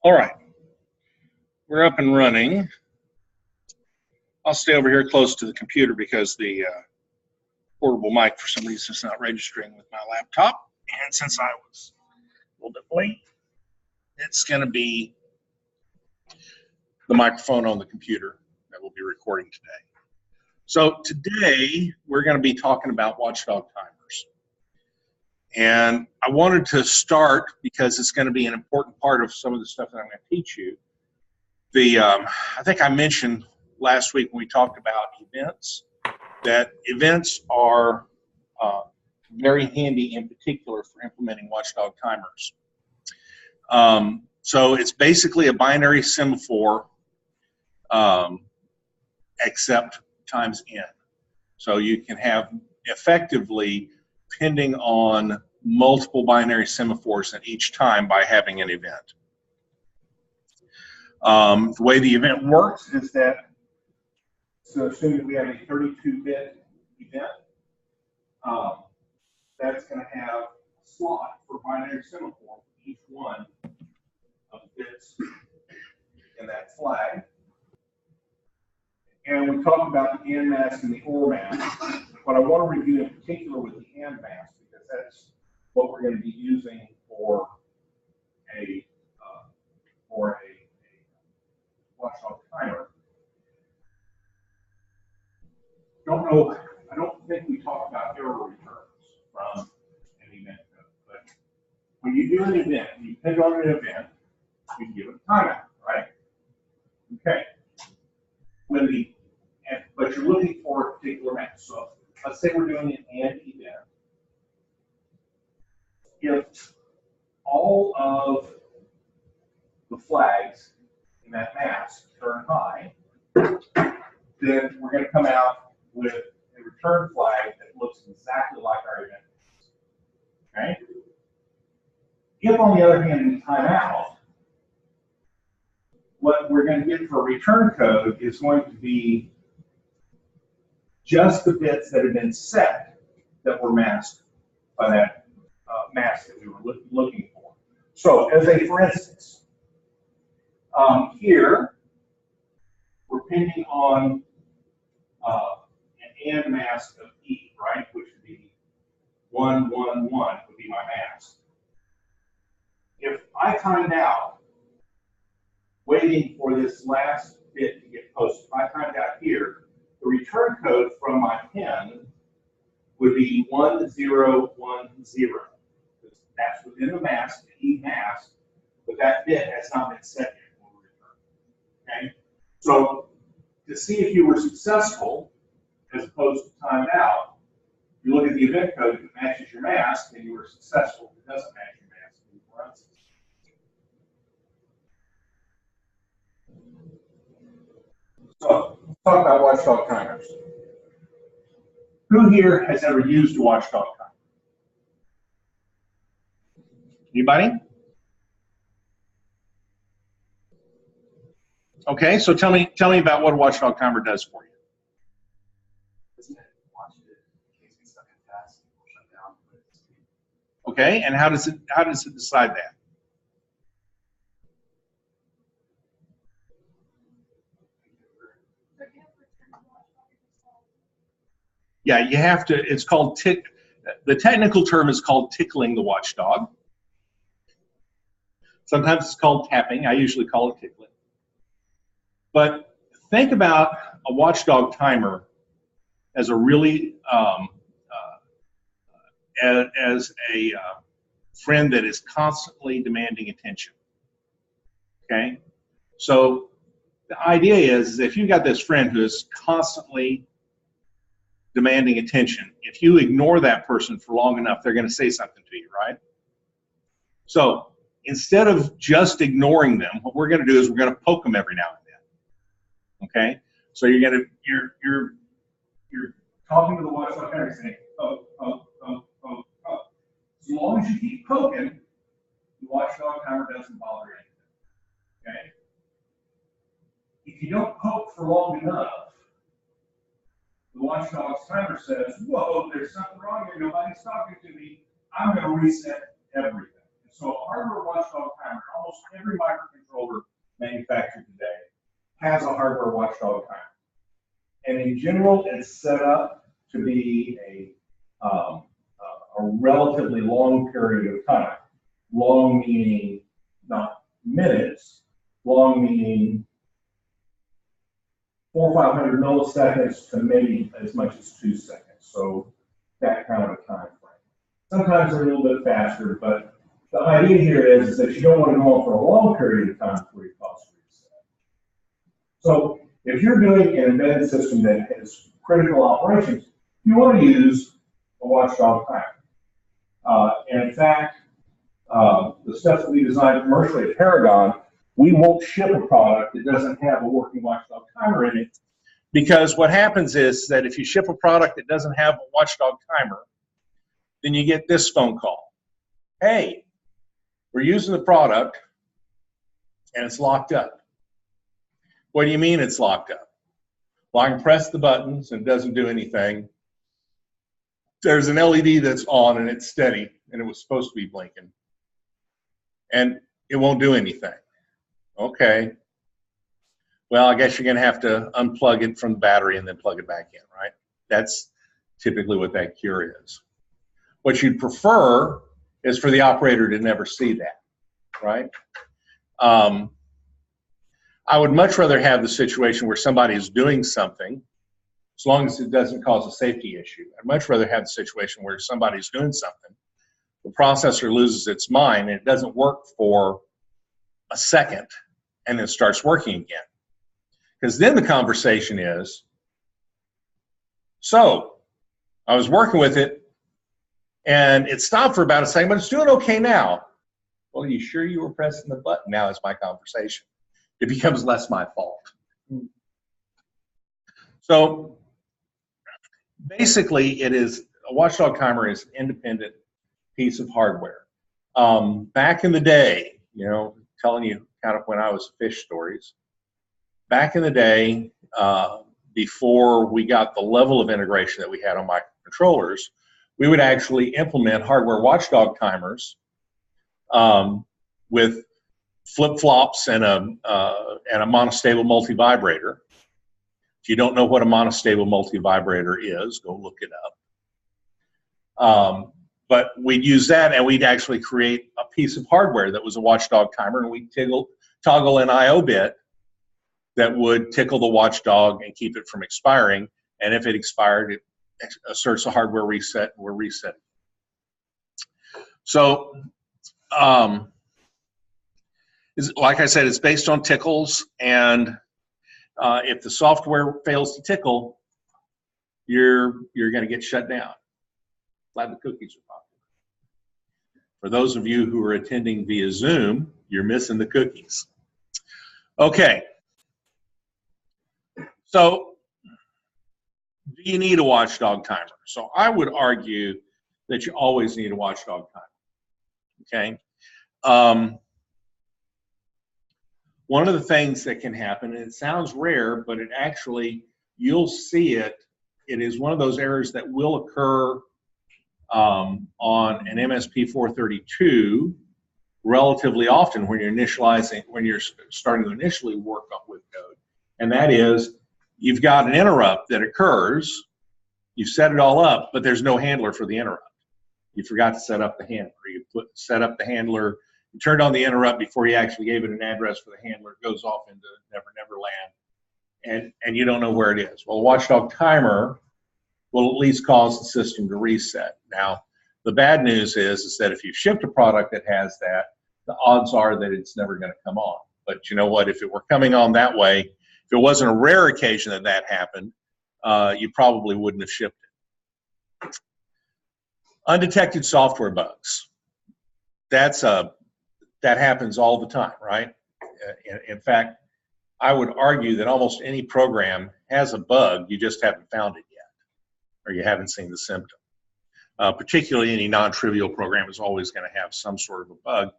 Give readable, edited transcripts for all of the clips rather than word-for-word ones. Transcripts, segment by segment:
All right, we're up and running. I'll stay over here close to the computer because the portable mic for some reason is not registering with my laptop. And since I was a little bit late, it's going to be the microphone on the computer that we'll be recording today. So today we're going to be talking about watchdog timers. And I wanted to start because it's going to be an important part of some of the stuff that I'm going to teach you. I think I mentioned last week when we talked about events, that events are very handy in particular for implementing watchdog timers. So it's basically a binary semaphore except times n. So you can have effectively, depending on multiple binary semaphores at each time by having an event. The way the event works is that, so assuming we have a 32-bit event, that's going to have a slot for binary semaphore for each one of the bits in that flag. And we talked about the AND mask and the OR mask, but I want to review in particular with the AND mask because that's what we're going to be using for a watchdog timer. I don't think we talked about error returns from an event code, but when you do an event, you depend on an event, you can give it a timeout, right? Okay. But you're looking for a particular match. So let's say we're doing an AND event. If all of the flags in that mask turn high, then we're going to come out with a return flag that looks exactly like our event. Okay? If, on the other hand, we time out, what we're going to get for a return code is going to be just the bits that have been set that were masked by that mask that we were looking for. So, for instance, here we're pinning on an AND mask of E, right, which would be 1, 1, 1 would be my mask. If I timed out, waiting for this last bit to get posted, if I timed out here, the return code from my pin would be 1010. That's within the mask, the E mask, but that bit has not been set yet when we return. Okay? So to see if you were successful as opposed to timed out, you look at the event code, if it matches your mask, then you were successful. If it doesn't match your mask, then you were unsuccessful. So let's talk about watchdog timers. Who here has ever used a watchdog timer? Anybody? Okay, so tell me about what a watchdog timer does for you. Okay, and how does it decide that? Yeah, you have to. It's called the technical term is called tickling the watchdog. Sometimes it's called tapping. I usually call it tickling. But think about a watchdog timer as a really as a friend that is constantly demanding attention. Okay, so the idea is if you've got this friend who is constantly demanding attention, if you ignore that person for long enough, they're going to say something to you, right? So instead of just ignoring them, what we're going to do is we're going to poke them every now and then. Okay, so you're talking to the watchdog timer saying, poke, poke, poke, poke, poke. As long as you keep poking, the watchdog timer doesn't bother anything. Okay. If you don't poke for long enough, the watchdog's timer says, whoa, there's something wrong here, nobody's talking to me, I'm going to reset everything. So a hardware watchdog timer, almost every microcontroller manufactured today has a hardware watchdog timer. And in general, it's set up to be a relatively long period of time. Long meaning not minutes, long meaning 400 or 500 milliseconds to maybe as much as 2 seconds. So that kind of a time frame. Sometimes they're a little bit faster, but the idea here is that you don't want to go on for a long period of time before you cause reset. So if you're doing an embedded system that has critical operations, you want to use a watchdog timer. And in fact, the stuff that we designed commercially at Paragon, we won't ship a product that doesn't have a working watchdog timer in it, because what happens is that if you ship a product that doesn't have a watchdog timer, then you get this phone call. Hey, we're using the product and it's locked up. What do you mean it's locked up? Well, I can press the buttons and it doesn't do anything. There's an LED that's on and it's steady and it was supposed to be blinking. And it won't do anything. Okay. Well, I guess you're going to have to unplug it from the battery and then plug it back in, right? That's typically what that cure is. What you'd prefer is for the operator to never see that, right? I would much rather have the situation where somebody is doing something, as long as it doesn't cause a safety issue. I'd much rather have the situation where somebody's doing something, the processor loses its mind and it doesn't work for a second and then starts working again. Because then the conversation is, so I was working with it and it stopped for about a second, but it's doing okay now. Well, are you sure you were pressing the button? Now is my conversation. It becomes less my fault. So basically it is, a watchdog timer is an independent piece of hardware. Back in the day, you know, telling you kind of when I was fish stories, back in the day, before we got the level of integration that we had on microcontrollers, we would actually implement hardware watchdog timers with flip-flops and a monostable multivibrator. If you don't know what a monostable multivibrator is, go look it up. But we'd use that and we'd actually create a piece of hardware that was a watchdog timer, and we'd toggle an I/O bit that would tickle the watchdog and keep it from expiring. And if it expired, it asserts a hardware reset, and we're resetting. So, like I said, it's based on tickles, and if the software fails to tickle, you're going to get shut down. Glad the cookies are popular. For those of you who are attending via Zoom, you're missing the cookies. Okay. So, do you need a watchdog timer? So I would argue that you always need a watchdog timer. Okay. One of the things that can happen, and it sounds rare, but it actually, you'll see it. It is one of those errors that will occur on an MSP432 relatively often when you're initializing, when you're starting to initially work up with code, and that is, you've got an interrupt that occurs, you've set it all up, but there's no handler for the interrupt. You forgot to set up the handler. You set up the handler, you turned on the interrupt before you actually gave it an address for the handler. It goes off into Never Never Land, and you don't know where it is. Well, a watchdog timer will at least cause the system to reset. Now, the bad news is that if you've shipped a product that has that, the odds are that it's never going to come on. But you know what? If it were coming on that way, if it wasn't a rare occasion that that happened, you probably wouldn't have shipped it. Undetected software bugs. That happens all the time, right? In fact, I would argue that almost any program has a bug, you just haven't found it yet, or you haven't seen the symptom. Particularly any non-trivial program is always going to have some sort of a bug.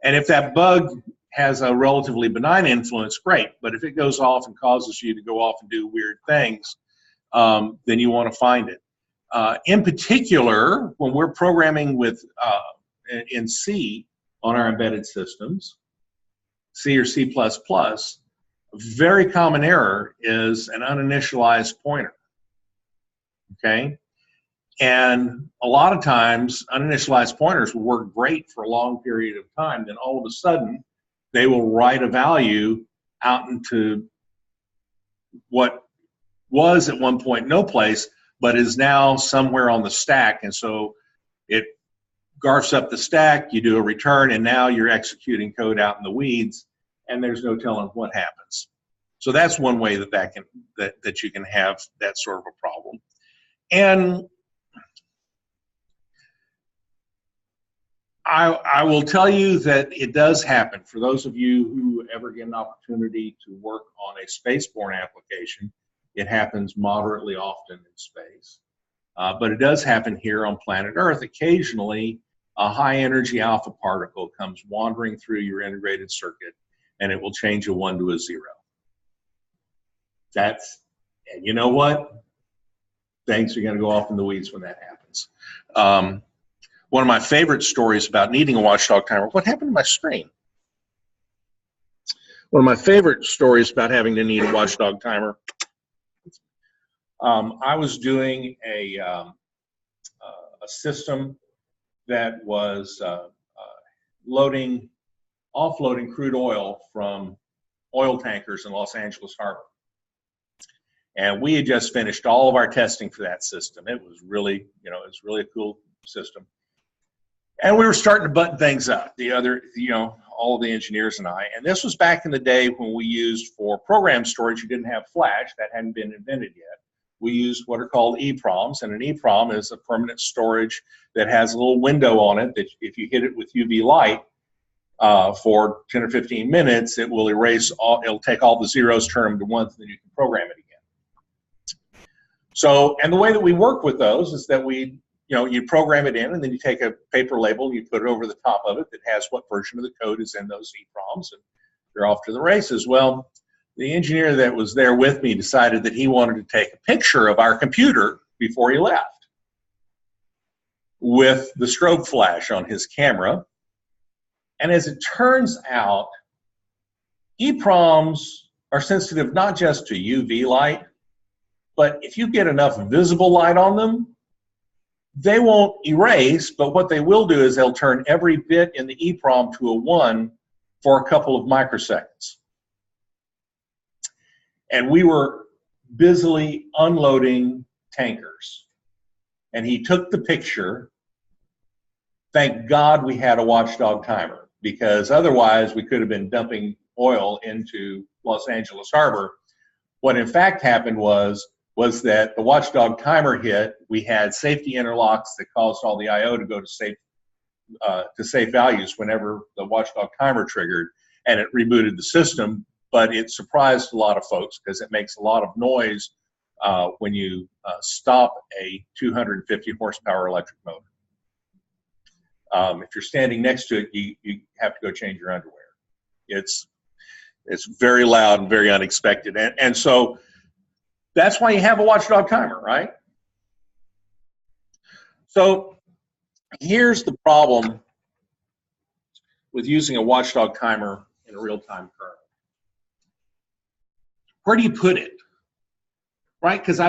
And if that bug has a relatively benign influence, great. But if it goes off and causes you to go off and do weird things, then you want to find it. In particular, when we're programming with in C, on our embedded systems, C or C++, a very common error is an uninitialized pointer, okay? And a lot of times, uninitialized pointers will work great for a long period of time, then all of a sudden, they will write a value out into what was at one point no place, but is now somewhere on the stack, and so it garfs up the stack, you do a return, and now you're executing code out in the weeds, and there's no telling what happens. So that's one way that you can have that sort of a problem. And I will tell you that it does happen. For those of you who ever get an opportunity to work on a spaceborne application, it happens moderately often in space. But it does happen here on planet Earth. Occasionally, a high-energy alpha particle comes wandering through your integrated circuit, and it will change a 1 to a 0. And you know what? Things are going to go off in the weeds when that happens. One of my favorite stories about needing a watchdog timer. What happened to my screen? One of my favorite stories about having to need a watchdog timer. I was doing a system that was offloading crude oil from oil tankers in Los Angeles Harbor. And we had just finished all of our testing for that system. It was really, it was really a cool system. And we were starting to button things up, all of the engineers and I. And this was back in the day when we used, for program storage, you didn't have flash. That hadn't been invented yet. We used what are called EPROMs, and an EPROM is a permanent storage that has a little window on it that if you hit it with UV light for 10 or 15 minutes, it will it'll take all the zeros, turn them to ones, and then you can program it again. So, and the way that we work with those is that you program it in, and then you take a paper label and you put it over the top of it that has what version of the code is in those EPROMs, and you're off to the races. Well, the engineer that was there with me decided that he wanted to take a picture of our computer before he left with the strobe flash on his camera. And as it turns out, EPROMs are sensitive not just to UV light, but if you get enough visible light on them, they won't erase, but what they will do is they'll turn every bit in the EPROM to a 1 for a couple of microseconds. And we were busily unloading tankers. And he took the picture. Thank God we had a watchdog timer, because otherwise we could have been dumping oil into Los Angeles Harbor. What in fact happened was that the watchdog timer hit. We had safety interlocks that caused all the I/O to go to safe values whenever the watchdog timer triggered, and it rebooted the system. But it surprised a lot of folks because it makes a lot of noise when you stop a 250 horsepower electric motor. If you're standing next to it, you have to go change your underwear. It's very loud and very unexpected. And so that's why you have a watchdog timer, right? So here's the problem with using a watchdog timer in a real-time kernel. Where do you put it, right? Because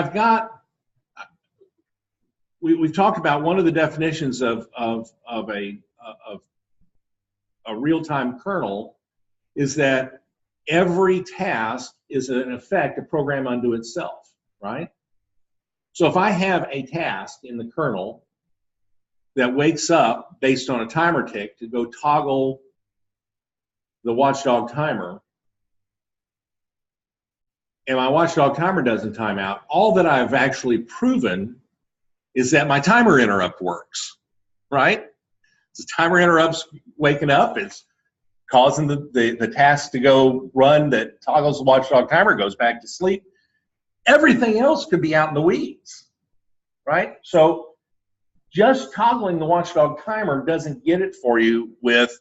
we've talked about one of the definitions of a real-time kernel is that every task is in effect a program unto itself, right? So if I have a task in the kernel that wakes up based on a timer tick to go toggle the watchdog timer, and my watchdog timer doesn't time out, all that I've actually proven is that my timer interrupt works, right? The timer interrupt's waking up, it's causing the task to go run that toggles the watchdog timer, goes back to sleep. Everything else could be out in the weeds, right? So just toggling the watchdog timer doesn't get it for you with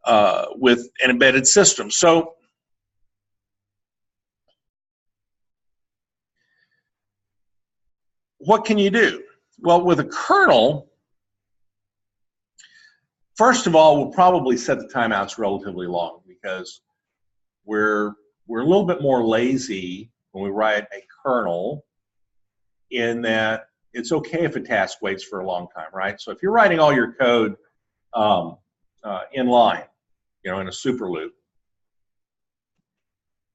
an embedded system. So what can you do? Well, with a kernel, First of all, we'll probably set the timeouts relatively long because we're a little bit more lazy when we write a kernel, in that it's okay if a task waits for a long time, right? So if you're writing all your code in line, in a super loop,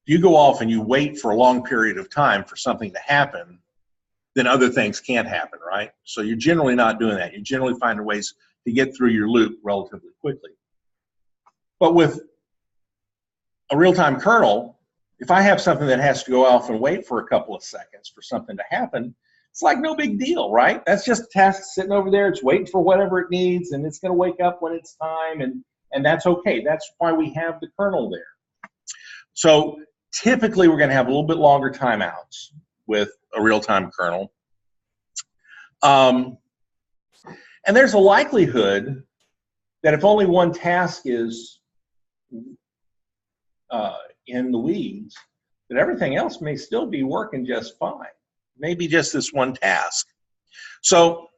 you go off and you wait for a long period of time for something to happen, then other things can't happen, right? So you're generally not doing that. You're generally finding ways to get through your loop relatively quickly. But with a real-time kernel, if I have something that has to go off and wait for a couple of seconds for something to happen, it's like no big deal, right? That's just a task sitting over there. It's waiting for whatever it needs, and it's going to wake up when it's time, and that's okay. That's why we have the kernel there. So typically, we're going to have a little bit longer timeouts with a real-time kernel. And there's a likelihood that if only one task is in the weeds, that everything else may still be working just fine. Maybe just this one task. So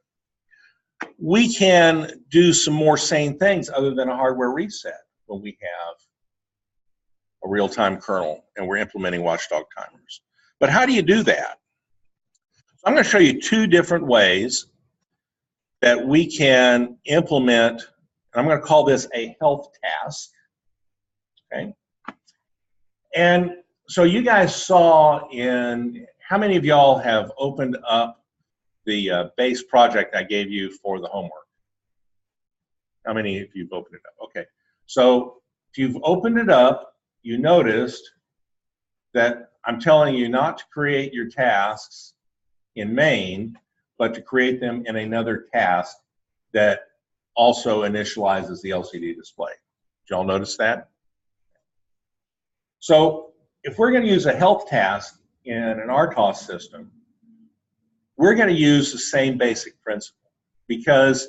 we can do some more sane things other than a hardware reset when we have a real-time kernel and we're implementing Watchdog timers. But how do you do that? So I'm going to show you two different ways that we can implement, and I'm going to call this a health task. Okay. And so you guys saw how many of y'all have opened up the base project I gave you for the homework? How many of you have opened it up? Okay. So if you've opened it up, you noticed that I'm telling you not to create your tasks in main, but to create them in another task that also initializes the LCD display. Did y'all notice that? So if we're going to use a health task in an RTOS system, we're going to use the same basic principle, because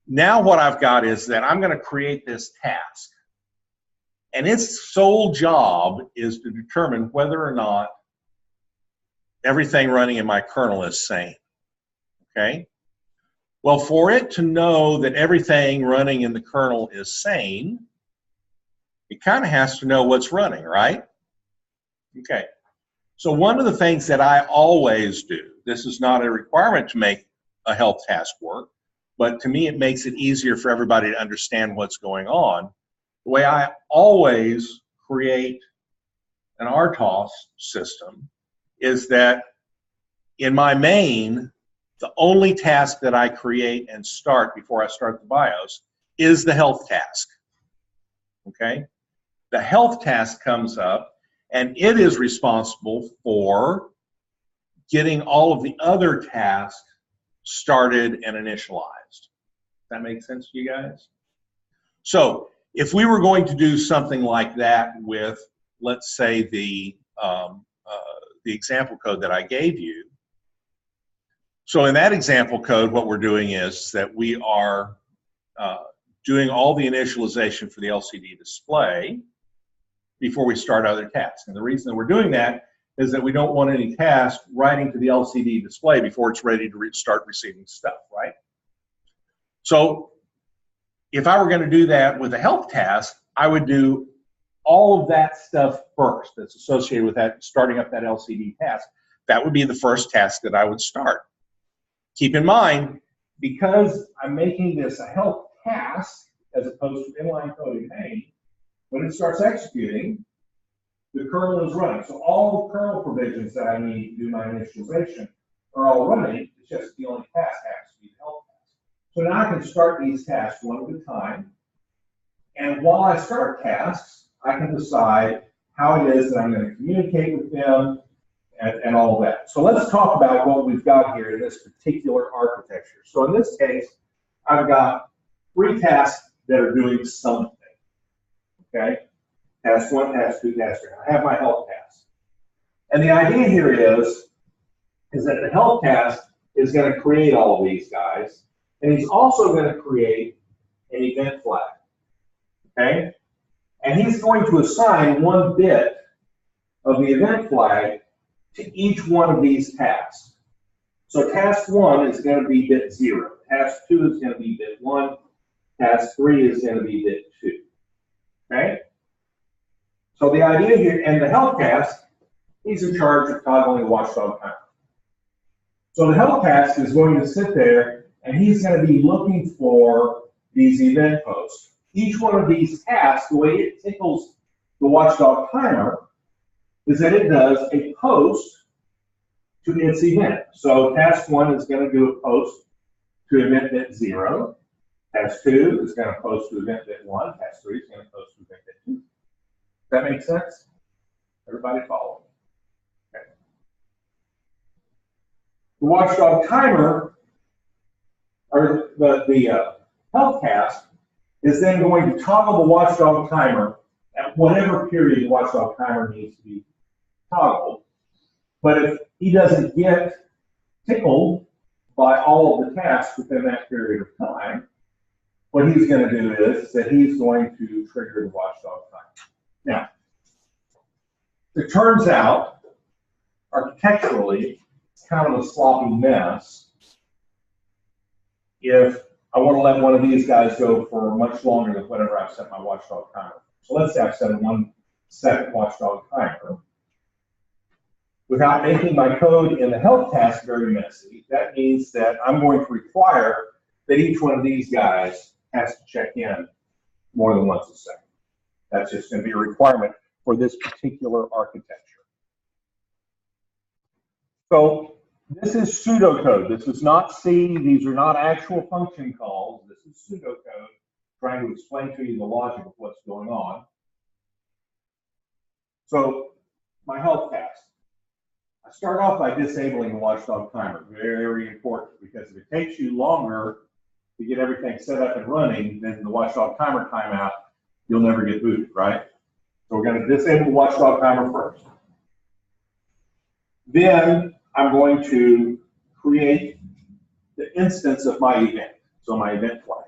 now what I've got is that I'm going to create this task, and its sole job is to determine whether or not everything running in my kernel is sane. Okay? Well, for it to know that everything running in the kernel is sane, it kind of has to know what's running, right? Okay. So one of the things that I always do, this is not a requirement to make a health task work, but to me it makes it easier for everybody to understand what's going on. The way I always create an RTOS system is that in my main, the only task that I create and start before I start the BIOS is the health task. Okay? The health task comes up, and it is responsible for getting all of the other tasks started and initialized. Does that make sense to you guys? So if we were going to do something like that with, let's say, the example code that I gave you, so in that example code, what we're doing is that we are doing all the initialization for the LCD display before we start other tasks. And the reason that we're doing that is that we don't want any task writing to the LCD display before it's ready to start receiving stuff, right? So if I were going to do that with a health task, I would do all of that stuff first that's associated with that, starting up that LCD task. That would be the first task that I would start. Keep in mind, because I'm making this a health task as opposed to inline code in main, when it starts executing, the kernel is running. So all the kernel provisions that I need to do my initialization are all running. It's just the only task happens to be the health task. So now I can start these tasks one at a time. And while I start tasks, I can decide how it is that I'm going to communicate with them and all of that. So let's talk about what we've got here in this particular architecture. So in this case, I've got 3 tasks that are doing something. Okay? Task 1, task 2, task 3. I have my health task. And the idea here is that the health task is going to create all of these guys, and he's also going to create an event flag. Okay? And he's going to assign 1 bit of the event flag to each one of these tasks. So task 1 is going to be bit 0. Task 2 is going to be bit 1. task 3 is going to be bit 2. Okay? So the idea here, and the help task, he's in charge of toggling watchdog timer. So the help task is going to sit there, and he's going to be looking for these event posts. Each one of these tasks, the way it tickles the watchdog timer, is that it does a post to its event. So task 1 is going to do a post to event bit 0. Task 2 is going to post to event bit 1. Task 3 is going to post to event bit 2. Does that make sense? Everybody follow? Okay. The watchdog timer, or the health task, is then going to toggle the watchdog timer at whatever period the watchdog timer needs to be toggled. But if he doesn't get tickled by all of the tasks within that period of time, what he's going to do is that he's going to trigger the watchdog timer. Now, it turns out, architecturally, it's kind of a sloppy mess if I want to let one of these guys go for much longer than whatever I've set my watchdog timer. So let's say I've set a 1 second watchdog timer. Without making my code in the help task very messy, that means that I'm going to require that each one of these guys has to check in more than once a second. That's just going to be a requirement for this particular architecture. So this is pseudocode. This is not C. These are not actual function calls. This is pseudocode trying to explain to you the logic of what's going on. So my help task. I start off by disabling the watchdog timer. Very important, because if it takes you longer to get everything set up and running than the watchdog timer timeout, you'll never get booted, right? So we're going to disable the watchdog timer first. Then I'm going to create the instance of my event, so my event flag.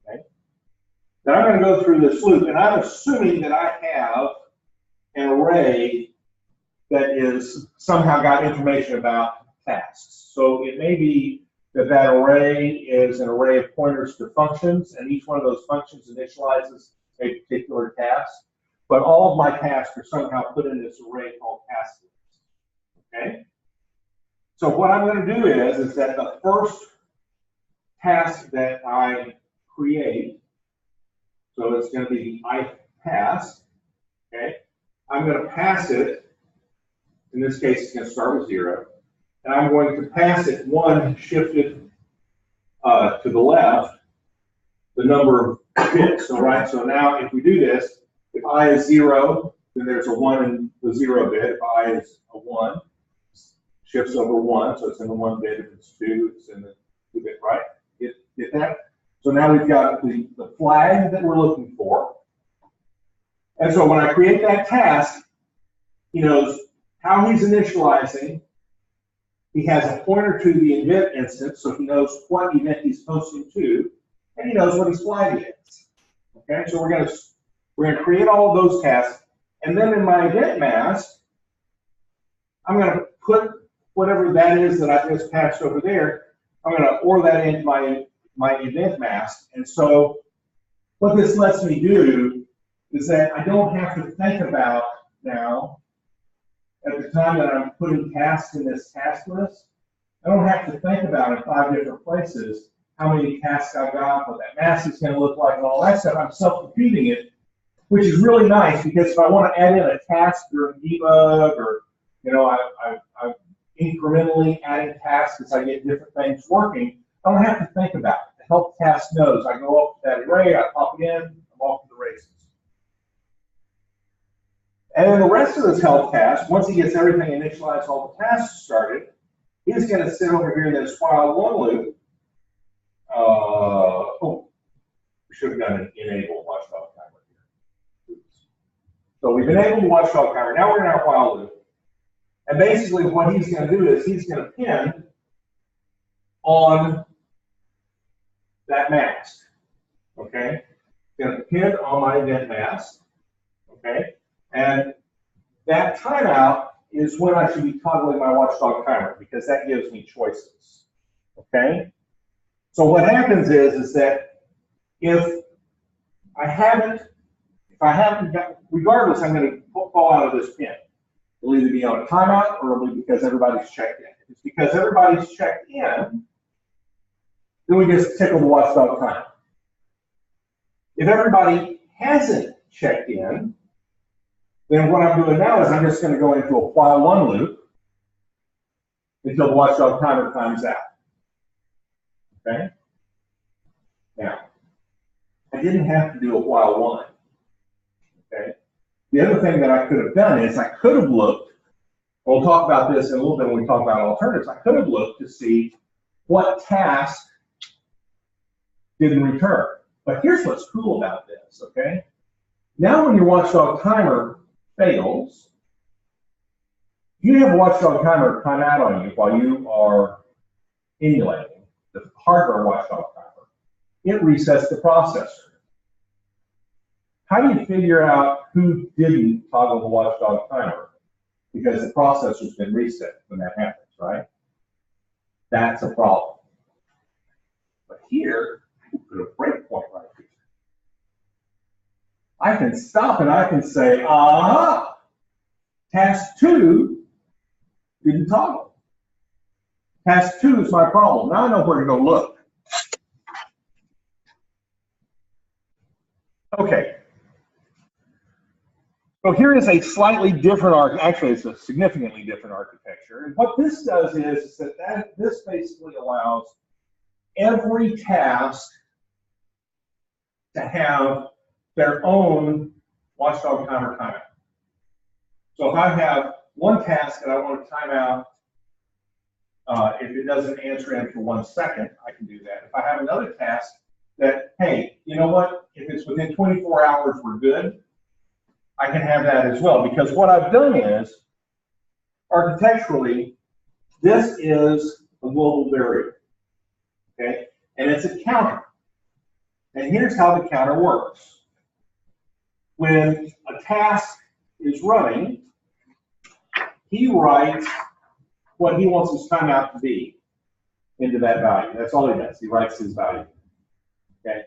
Okay? Then I'm going to go through this loop, and I'm assuming that I have an array that is somehow got information about tasks. So it may be that that array is an array of pointers to functions, and each one of those functions initializes a particular task. But all of my tasks are somehow put in this array called task list. Okay? So what I'm going to do is that the first task that I create, so it's going to be the ith task, okay? I'm going to pass it. In this case, it's going to start with 0. And I'm going to pass it 1 shifted to the left, the number of bits. So, right, so now if we do this, if I is 0, then there's a 1 in the 0 bit. If I is a 1, shifts over 1, so it's in the 1 bit. If it's 2, it's in the 2 bit, right? Get that? So now we've got the flag that we're looking for. And so when I create that task, he knows how he's initializing. He has a pointer to the event instance, so he knows what event he's posting to, and he knows what his flag is. Okay, so we're gonna create all of those tasks, and then in my event mask, I'm gonna put whatever that is that I just passed over there. I'm gonna OR that into my event mask, and so what this lets me do is that I don't have to think about now. At the time that I'm putting tasks in this task list, I don't have to think about in 5 different places how many tasks I've got, what that mask is going to look like, and all that stuff. I'm self-computing it, which is really nice, because if I want to add in a task during debug, or I'm incrementally adding tasks as I get different things working, I don't have to think about it. The help task knows. I go up to that array, I pop it in, I'm off to the races. And then the rest of this help task, once he gets everything initialized, all the tasks started, he's going to sit over here in this while one loop. We should have done an enable watchdog timer here. Oops. So we've enabled the watchdog timer. Now we're in our while loop. And basically what he's going to do is he's going to pin on that mask. Okay? He's going to pin on my event mask. Okay? And that timeout is when I should be toggling my watchdog timer, because that gives me choices. Okay? So what happens is that If I haven't got, regardless, I'm going to fall out of this pin. It'll either be on a timeout or it'll be because everybody's checked in. If it's because everybody's checked in, then we just tickle the watchdog timer. If everybody hasn't checked in, then what I'm doing now is I'm just going to go into a while one loop until the watchdog timer times out. Okay? Now, I didn't have to do a while one. Okay? The other thing that I could have done is I could have looked, we'll talk about this in a little bit when we talk about alternatives, I could have looked to see what task didn't return. But here's what's cool about this, okay? Now when your watchdog timer fails, you have a watchdog timer time out on you while you are emulating the hardware watchdog timer. It resets the processor. How do you figure out who didn't toggle the watchdog timer? Because the processor's been reset when that happens, right? That's a problem. But here, I can put a breakpoint right here. I can stop and I can say, task 2 didn't toggle. Task 2 is my problem. Now I know where to go look. Okay. So here is a slightly different, actually it's a significantly different architecture. And what this does is that this basically allows every task to have their own watchdog timer timeout. So if I have one task that I want to time out, if it doesn't answer in for 1 second, I can do that. If I have another task that, hey, you know what, if it's within 24 hours, we're good, I can have that as well. Because what I've done is, architecturally, this is a global variable, okay? And it's a counter. And here's how the counter works. When a task is running, he writes what he wants his timeout to be into that value. That's all he does. He writes his value. Okay?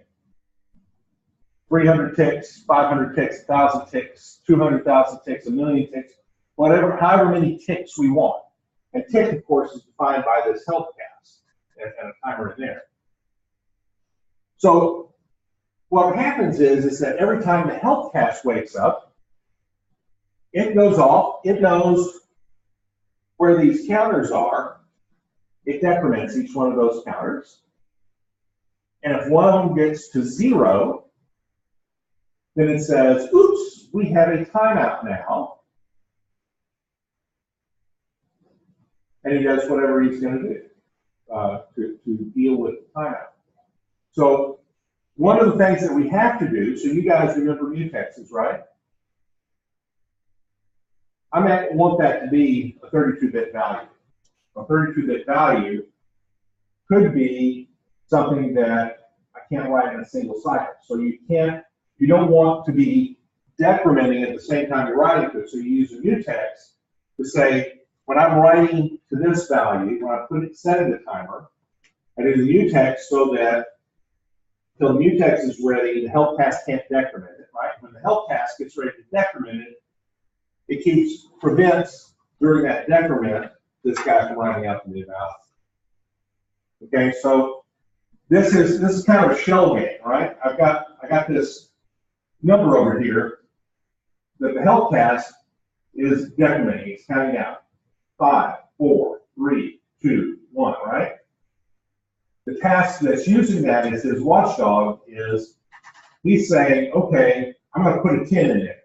300 ticks, 500 ticks, 1,000 ticks, 200,000 ticks, 1,000,000 ticks, whatever, however many ticks we want. And tick, of course, is defined by this health task and a timer in there. So what happens is that every time the health task wakes up, it goes off, it knows where these counters are, it decrements each one of those counters. And if one of them gets to 0, then it says, oops, we have a timeout now. And he does whatever he's going to do to deal with the timeout. So one of the things that we have to do, so you guys remember mutexes, right? I might want that to be a 32-bit value. A 32-bit value could be something that I can't write in a single cycle. So you don't want to be decrementing at the same time you're writing to it. So you use a mutex to say, when I'm writing to this value, when I set it a timer, I do the mutex so that until the mutex is ready, the health task can't decrement it, right? When the health task gets ready to decrement it, it prevents during that decrement this guy from running out the new value. Okay, so this is kind of a shell game, right? I got this number over here that the health task is decrementing. It's counting out 5, 4, 3, 2, 1, right? The task that's using that is his watchdog is he's saying, okay, I'm going to put a 10 in there.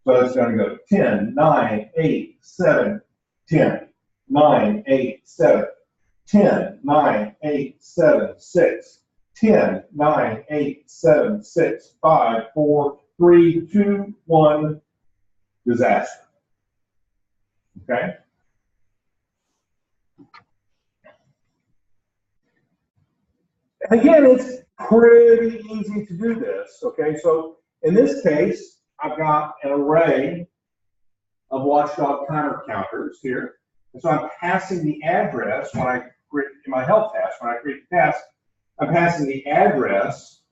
So it's going to go 10, 9, 8, 7, 10, 9, 8, 7, 10, 9, 8, 7, 6, 10, 9, 8, 7, 6, 5, 4, 3, 2, 1, disaster. Okay? And again, it's pretty easy to do this. Okay, so in this case, I've got an array of watchdog timer counters here. And so I'm passing the address when I create in my health task. When I create the task, I'm passing the address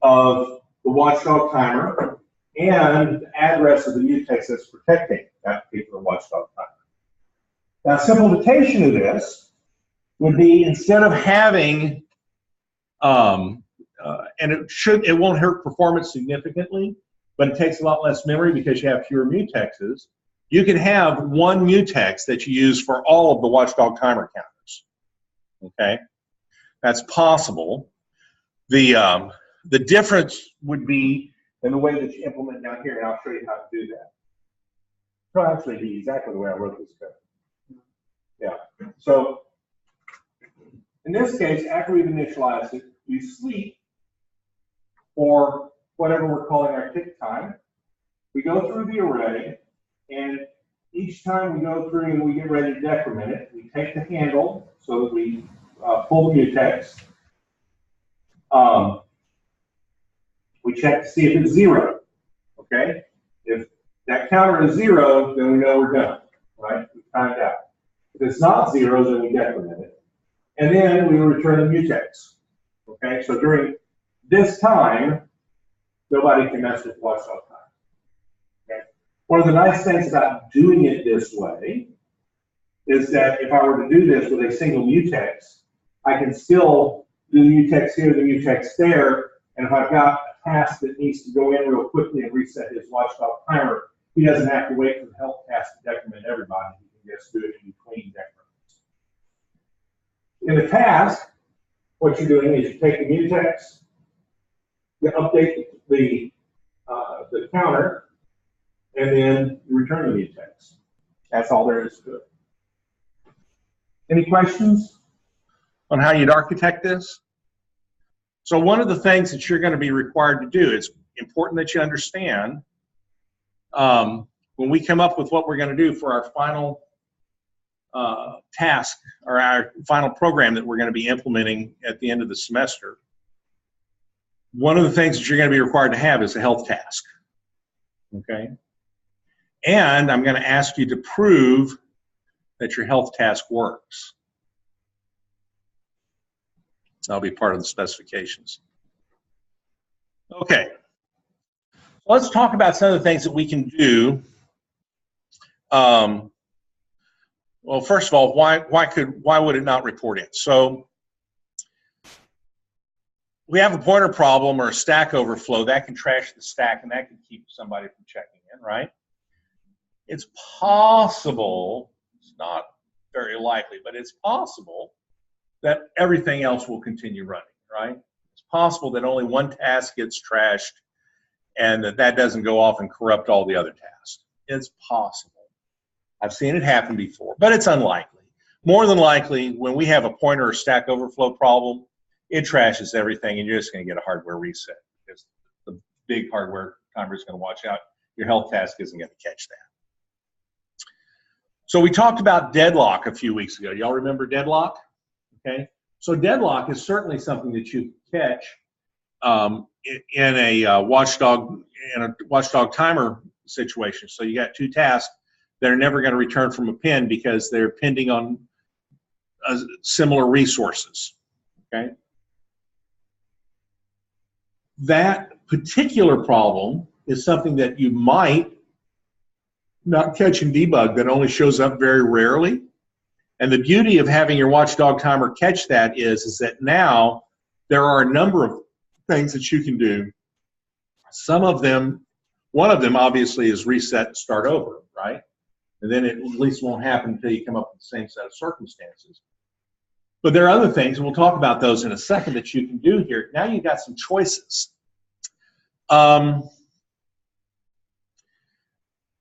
of the watchdog timer and the address of the mutex that's protecting that particular watchdog timer. Now, simplification of this would be, instead of having, and it won't hurt performance significantly, but it takes a lot less memory because you have fewer mutexes. You can have one mutex that you use for all of the watchdog timer counters. Okay, that's possible. The difference would be in the way that you implement down here, and I'll show you how to do that. It'll actually be exactly the way I wrote this code. Yeah. So in this case, after we've initialized it, we sleep for whatever we're calling our tick time. We go through the array, and each time we go through and we get ready to decrement it, we take the handle so that we pull the mutex. We check to see if it's 0. Okay? If that counter is 0, then we know we're done. Right? We've timed out. If it's not 0, then we decrement it. And then we return the mutex. Okay? So during this time, nobody can mess with watchdog time. Okay? One of the nice things about doing it this way is that if I were to do this with a single mutex, I can still do the mutex here, the mutex there, and if I've got a task that needs to go in real quickly and reset his watchdog timer, he doesn't have to wait for the help task to decrement everybody. He can just do it in between decrements. In the task, what you're doing is you take the mutex, you update the counter, and then you return the mutex. That's all there is to it. Any questions on how you'd architect this? So one of the things that you're going to be required to do, it's important that you understand when we come up with what we're going to do for our final task or our final program that we're going to be implementing at the end of the semester, one of the things that you're going to be required to have is a health task. Okay? And I'm going to ask you to prove that your health task works. That'll be part of the specifications. Okay. Let's talk about some of the things that we can do. Well, first of all, why would it not report in? So we have a pointer problem or a stack overflow that can trash the stack, and that can keep somebody from checking in, right? It's possible, it's not very likely, but it's possible that everything else will continue running, right? It's possible that only one task gets trashed and that doesn't go off and corrupt all the other tasks. It's possible. I've seen it happen before, but it's unlikely. More than likely, when we have a pointer or stack overflow problem, it trashes everything and you're just going to get a hardware reset because the big hardware timer is going to watch out. Your health task isn't going to catch that. So we talked about deadlock a few weeks ago. Y'all remember deadlock? Okay. So deadlock is certainly something that you catch in a watchdog timer situation. So you got two tasks that are never going to return from a pin because they're pending on similar resources. Okay. That particular problem is something that you might not catch and debug, that only shows up very rarely. And the beauty of having your watchdog timer catch that is that now there are a number of things that you can do. Some of them, one of them obviously is reset and start over, right? And then it at least won't happen until you come up with the same set of circumstances. But there are other things, and we'll talk about those in a second, that you can do here. Now you've got some choices.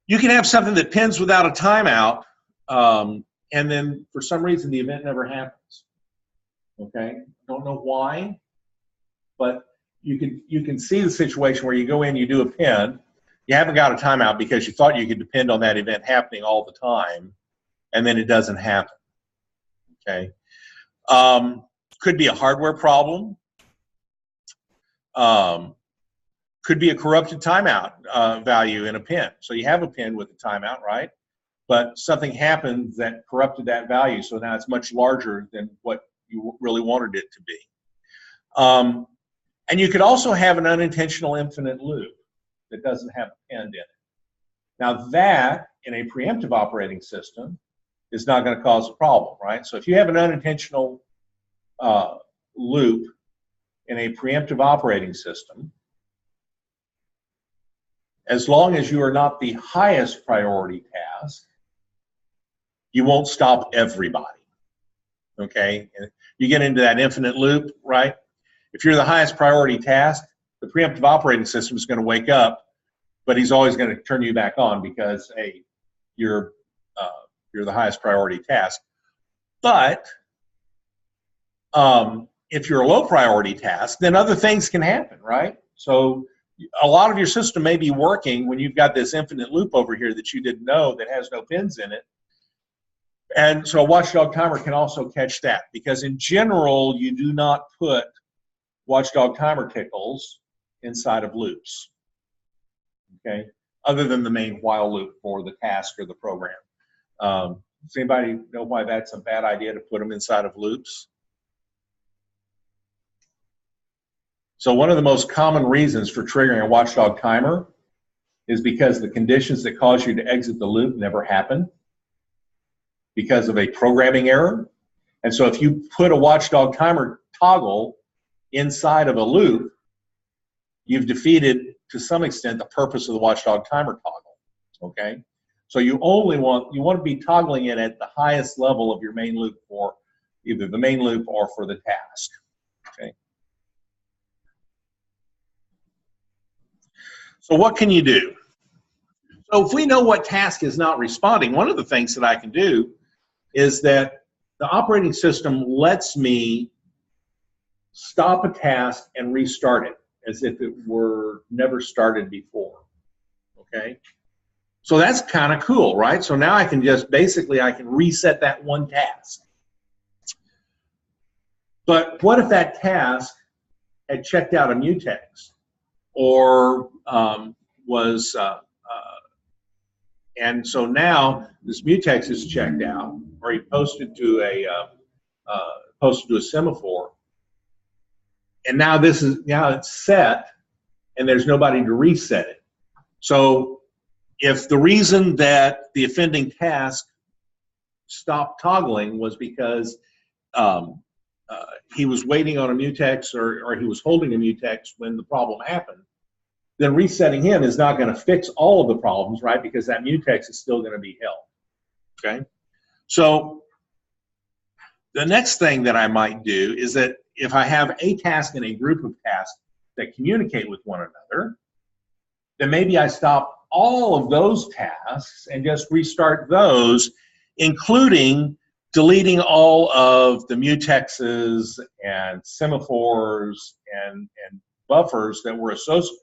You can have something that pins without a timeout, and then for some reason the event never happens. Okay, don't know why, but you can see the situation where you go in, you do a pin, you haven't got a timeout because you thought you could depend on that event happening all the time, and then it doesn't happen. Okay, could be a hardware problem. Could be a corrupted timeout value in a pin. So you have a pin with a timeout, right? But something happened that corrupted that value, so now it's much larger than what you really wanted it to be. And you could also have an unintentional infinite loop that doesn't have a pend in it. Now that, in a preemptive operating system, is not going to cause a problem, right? So if you have an unintentional loop in a preemptive operating system, as long as you are not the highest priority task, you won't stop everybody, okay? And you get into that infinite loop, right? If you're the highest priority task, the preemptive operating system is going to wake up, but he's always going to turn you back on because, hey, you're the highest priority task. But if you're a low priority task, then other things can happen, right? So a lot of your system may be working when you've got this infinite loop over here that you didn't know that has no pins in it. And so a watchdog timer can also catch that, because in general, you do not put watchdog timer tickles inside of loops, okay, other than the main while loop for the task or the program. Does anybody know why that's a bad idea to put them inside of loops? So one of the most common reasons for triggering a watchdog timer is because the conditions that cause you to exit the loop never happen because of a programming error. And so if you put a watchdog timer toggle inside of a loop, you've defeated, to some extent, the purpose of the watchdog timer toggle, okay? So you want to be toggling it at the highest level of your main loop for either the main loop or for the task, okay? So what can you do? So if we know what task is not responding, one of the things that I can do is that the operating system lets me stop a task and restart it as if it were never started before, okay? So that's kind of cool, right? So now I can just, basically, I can reset that one task. But what if that task had checked out a mutex, or and so now this mutex is checked out, or he posted to a semaphore, and now it's set, and there's nobody to reset it. So if the reason that the offending task stopped toggling was because he was waiting on a mutex, or he was holding a mutex when the problem happened, then resetting him is not going to fix all of the problems, right? Because that mutex is still going to be held, okay? So the next thing that I might do is that if I have a task and a group of tasks that communicate with one another, then maybe I stop all of those tasks and just restart those, including deleting all of the mutexes and semaphores and buffers that were associated,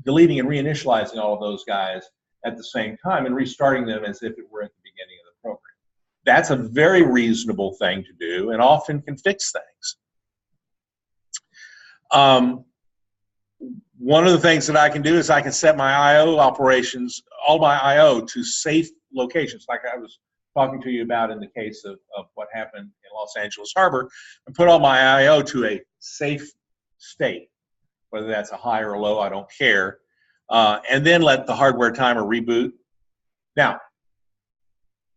deleting and reinitializing all of those guys at the same time and restarting them as if it were at the beginning of the program. That's a very reasonable thing to do and often can fix things. One of the things that I can do is I can set my I/O operations, all my I/O, to safe locations, like I was talking to you about in the case of what happened in Los Angeles Harbor, and put all my I/O to a safe state, whether that's a high or a low, I don't care, and then let the hardware timer reboot. Now,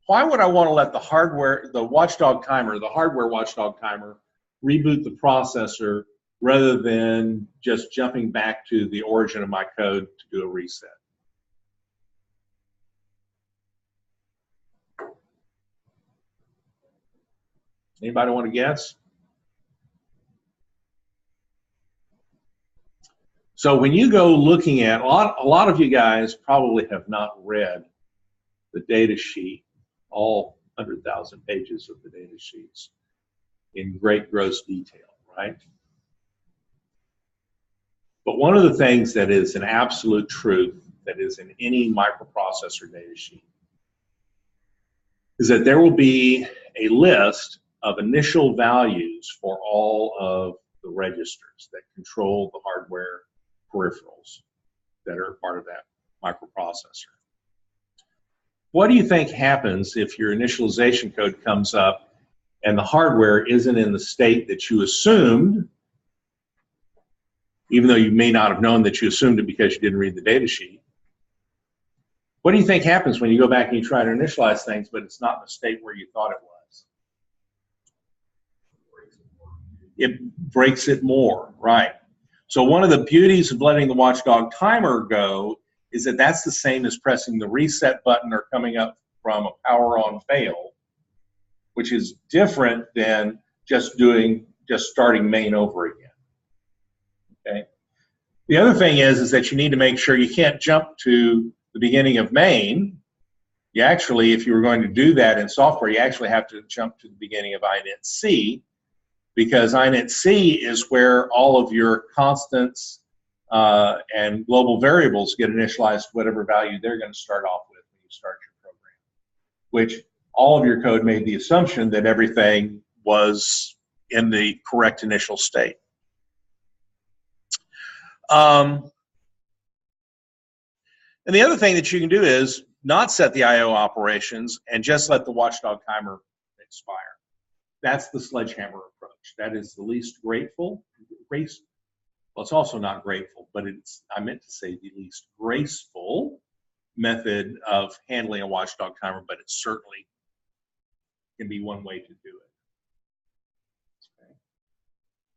why would I want to let the hardware watchdog timer reboot the processor rather than just jumping back to the origin of my code to do a reset? Anybody want to guess? So when you go looking at, a lot of you guys probably have not read the data sheet, all 100,000 pages of the data sheets in great gross detail, right? But one of the things that is an absolute truth that is in any microprocessor data sheet is that there will be a list of initial values for all of the registers that control the hardware peripherals that are part of that microprocessor. What do you think happens if your initialization code comes up and the hardware isn't in the state that you assumed even though you may not have known that you assumed it because you didn't read the data sheet. What do you think happens when you go back and you try to initialize things, but it's not in the state where you thought it was? It breaks it more, right? So one of the beauties of letting the watchdog timer go is that that's the same as pressing the reset button or coming up from a power on fail, which is different than just starting main over again. Okay. The other thing is that you need to make sure you can't jump to the beginning of main. You actually, if you were going to do that in software, you actually have to jump to the beginning of initc, because initc is where all of your constants and global variables get initialized to whatever value they're going to start off with when you start your program, which all of your code made the assumption that everything was in the correct initial state. And the other thing that you can do is not set the I/O operations and just let the watchdog timer expire. That's the sledgehammer approach. That is the least graceful. Well, it's also not grateful, but I meant to say the least graceful method of handling a watchdog timer, but it certainly can be one way to do it. Okay.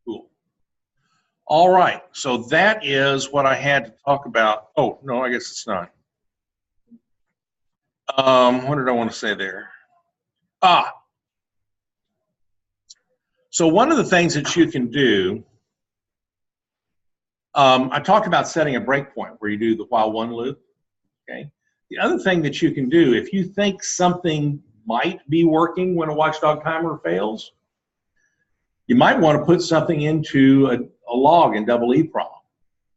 Cool. All right, so that is what I had to talk about. Oh, no, I guess it's not. What did I want to say there? So one of the things that you can do, I talked about setting a breakpoint where you do the while one loop. Okay. The other thing that you can do, if you think something might be working when a watchdog timer fails, you might want to put something into a log in EEPROM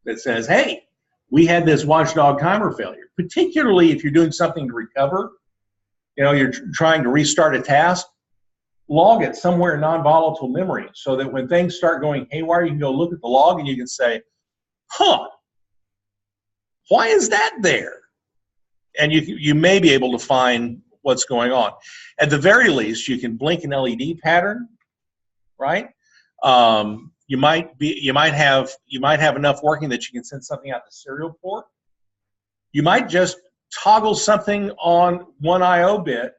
that says, hey, we had this watchdog timer failure, particularly if you're doing something to recover. You know, you're trying to restart a task, log it somewhere in non-volatile memory so that when things start going haywire, you can go look at the log and you can say, huh, why is that there? And you may be able to find what's going on. At the very least, you can blink an LED pattern, right? You might have enough working that you can send something out to serial port. You might just toggle something on one I/O bit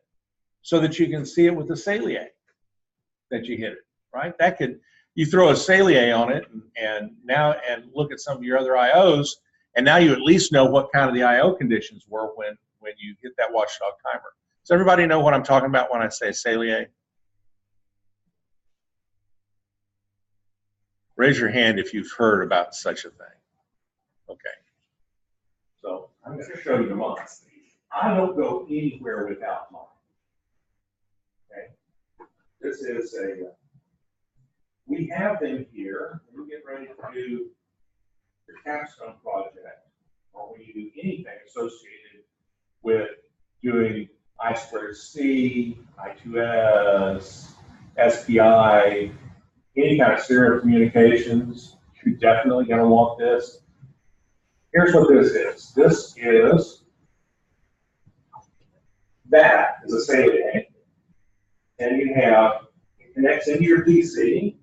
so that you can see it with the Salier that you hit it, right? That could, you throw a Salier on it and look at some of your other I/Os, and now you at least know what kind of the I/O conditions were when you hit that watchdog timer. Does everybody know what I'm talking about when I say Salier? Raise your hand if you've heard about such a thing. Okay. So I'm going to show you mine. I don't go anywhere without mine. Okay. This is we have them here. We're getting ready to do the capstone project, or when you do anything associated with doing I2C, I2S, SPI, any kind of serial communications, you're definitely going to want this. Here's what this is. This is, that is a Salier, and you have, it connects into your PC.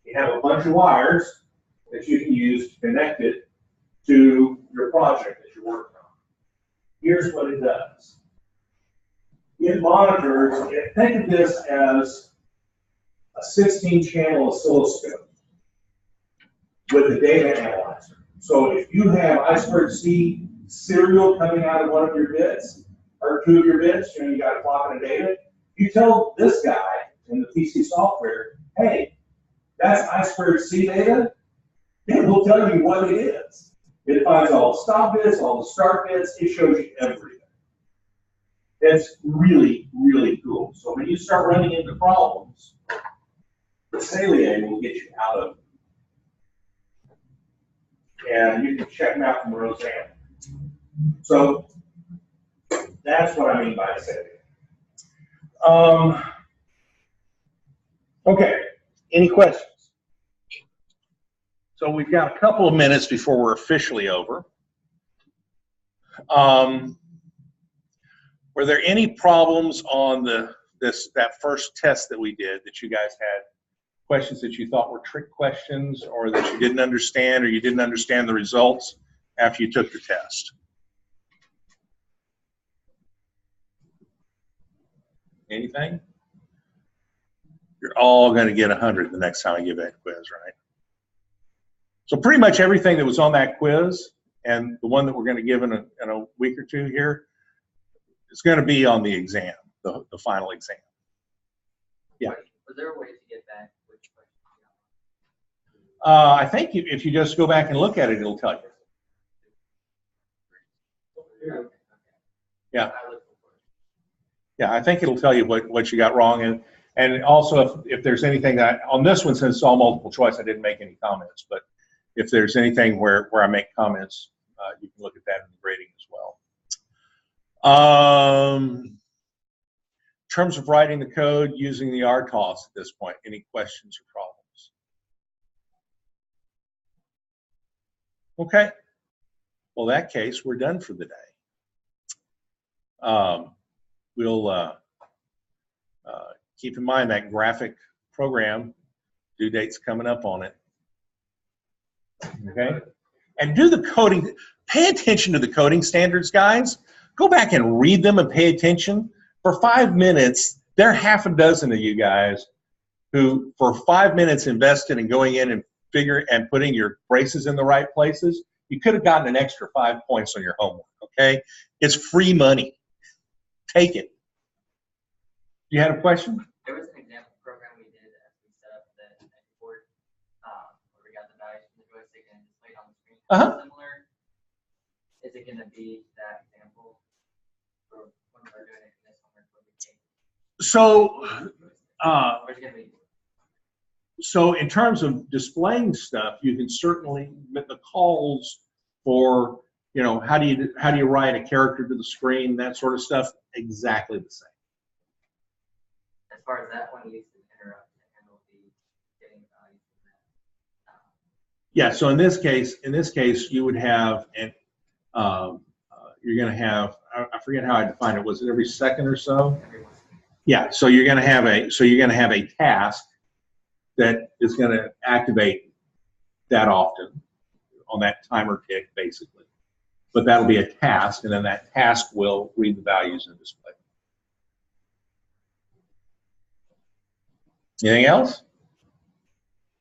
You have a bunch of wires that you can use to connect it to your project that you're working on. Here's what it does. It monitors, think of this as a 16-channel oscilloscope with a data analyzer. So if you have I2C serial coming out of one of your bits, or two of your bits, you got a clock and a data, you tell this guy in the PC software, hey, that's I2C data, it will tell you what it is. It finds all the stop bits, all the start bits, it shows you everything. It's really, really cool. So when you start running into problems, the Salier will get you out of it. And you can check them out from Roseanne. So that's what I mean by Salier. Okay, any questions? So we've got a couple of minutes before we're officially over. Were there any problems on that first test that we did that you guys had questions that you thought were trick questions, or that you didn't understand, or you didn't understand the results after you took the test? Anything? You're all going to get 100 the next time I give that quiz, right? So pretty much everything that was on that quiz and the one that we're going to give in a week or two here is going to be on the exam, the final exam. Yeah. Was there a way to get back which question? I think if you just go back and look at it, it'll tell you. Yeah. Yeah, I think it'll tell you what you got wrong. And also, if there's anything that, on this one, since it's all multiple choice, I didn't make any comments. But if there's anything where I make comments, you can look at that in the grading as well. In terms of writing the code using the RTOS at this point, any questions or problems? Okay. Well, in that case, we're done for the day. We'll keep in mind that graphic program, due date's coming up on it. Okay? And do the coding. Pay attention to the coding standards, guys. Go back and read them and pay attention. For 5 minutes, there are half a dozen of you guys who, for 5 minutes, invested in going in and putting your braces in the right places. You could have gotten an extra 5 points on your homework, okay? It's free money. Take it. You had a question? There was an example program we did as we set up the board where we got the values from the joystick and displayed on the screen. Similar. Is it going to be that example for when we're doing it in this homework? So in terms of displaying stuff, you can certainly make the calls for, you know, how do you write a character to the screen, that sort of stuff, exactly the same. As far as that one, you used to interrupt and handle the getting values from that. Yeah. So in this case, you would have an you're going to have, I forget how I defined it. Was it every second or so? Yeah. So you're going to have a task that is going to activate that often on that timer tick, basically. But that'll be a task, and then that task will read the values and display. Anything else?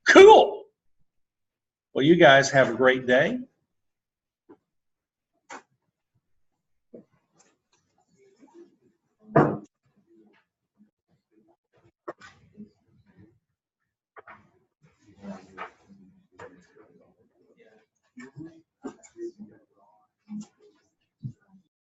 Cool. Well, you guys have a great day.